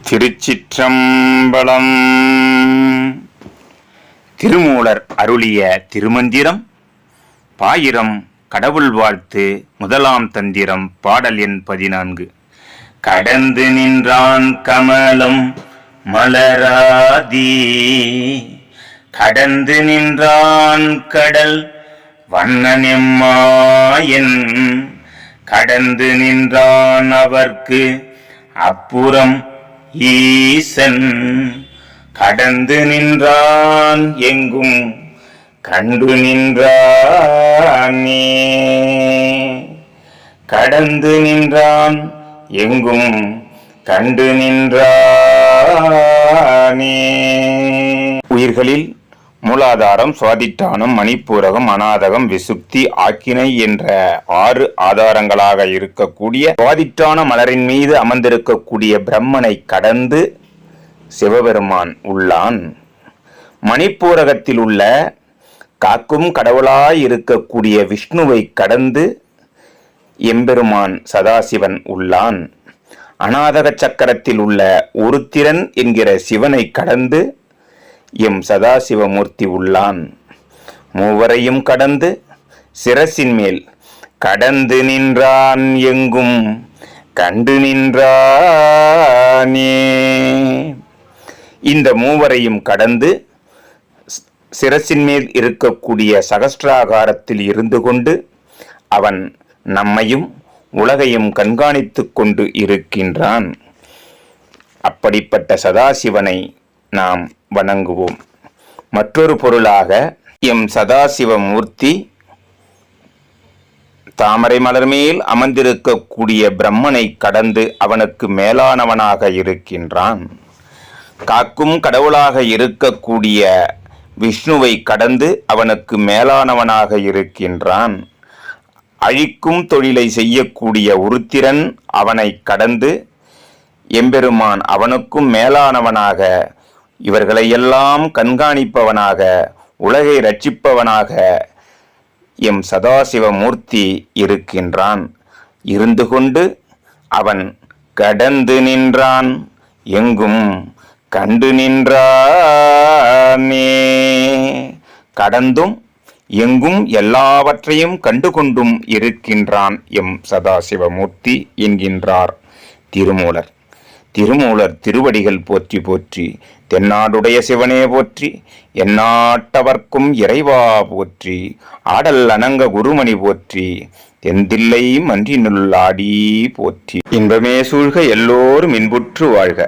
திருச்சிற்றம்பலம். திருமூலர் அருளிய திருமந்திரம் பாயிரம் கடவுள் வாழ்த்து முதலாம் தந்திரம் பாடல் எண் 14. கடந்து நின்றான் கமலம் மலராதி, கடந்து நின்றான் கடல் வண்ணனெம்மாயன், கடந்து நின்றான் அவர்க்கு அப்புறம் ஈசன், கடந்து நின்றான் எங்கும் கண்டு நின்றானே, கடந்து நின்றான் எங்கும் கண்டு நின்றானே. உயிர்களில் மூலாதாரம், சுவாதிட்டானம், மணிப்பூரகம், அநாதகம், விசுக்தி, ஆக்கினை என்ற 6 ஆதாரங்களாக இருக்கக்கூடிய சுவாதிட்டான மலரின் மீது அமர்ந்திருக்கக்கூடிய பிரம்மனை கடந்து சிவபெருமான் உள்ளான். மணிப்பூரகத்தில் உள்ள காக்கும் கடவுளாய் இருக்கக்கூடிய விஷ்ணுவை கடந்து எம்பெருமான் சதாசிவன் உள்ளான். அநாதக சக்கரத்தில் உள்ள உருத்திரன் என்கிற சிவனை கடந்து எம் சதாசிவமூர்த்தி உள்ளான். மூவரையும் கடந்து சிரசின் மேல் கடந்து நின்றான் எங்கும் கண்டு நின்றானே. இந்த மூவரையும் கடந்து சிரசின் மேல் இருக்கக்கூடிய சகஸ்ராகாரத்தில் இருந்து கொண்டு அவன் நம்மையும் உலகையும் கண்காணித்துக் கொண்டு இருக்கின்றான். அப்படிப்பட்ட சதாசிவனை நாம் வணங்குவோம். மற்றொரு பொருளாக எம் சதாசிவமூர்த்தி தாமரை மலர் மேல் அமர்ந்திருக்கக்கூடிய பிரம்மனை கடந்து அவனுக்கு மேலானவனாக இருக்கின்றான். காக்கும் கடவுளாக இருக்கக்கூடிய விஷ்ணுவை கடந்து அவனுக்கு மேலானவனாக இருக்கின்றான். அழிக்கும் தொழிலை செய்யக்கூடிய உருத்திரன் அவனை கடந்து எம்பெருமான் அவனுக்கும் மேலானவனாக, இவர்களையெல்லாம் கண்காணிப்பவனாக, உலகை ரட்சிப்பவனாக எம் சதாசிவமூர்த்தி இருக்கின்றான். இருந்து கொண்டு அவன் கடந்து நின்றான் எங்கும் கண்டு நின்றானே. கடந்தும் எங்கும் எல்லாவற்றையும் கண்டு கொண்டும் இருக்கின்றான் எம் சதாசிவமூர்த்தி என்கின்றார் திருமூலர். திருமூலர் திருவடிகள் போற்றி போற்றி. தென்னாடுடைய சிவனே போற்றி, எந்நாட்டவர்க்கும் இறைவா போற்றி. ஆடல் அணங்க குருமணி போற்றி, தெந்தில்லை மன்றினுள் ஆடி போற்றி. இன்பமே சூழ்க எல்லோரும் இன்புற்று வாழ்க.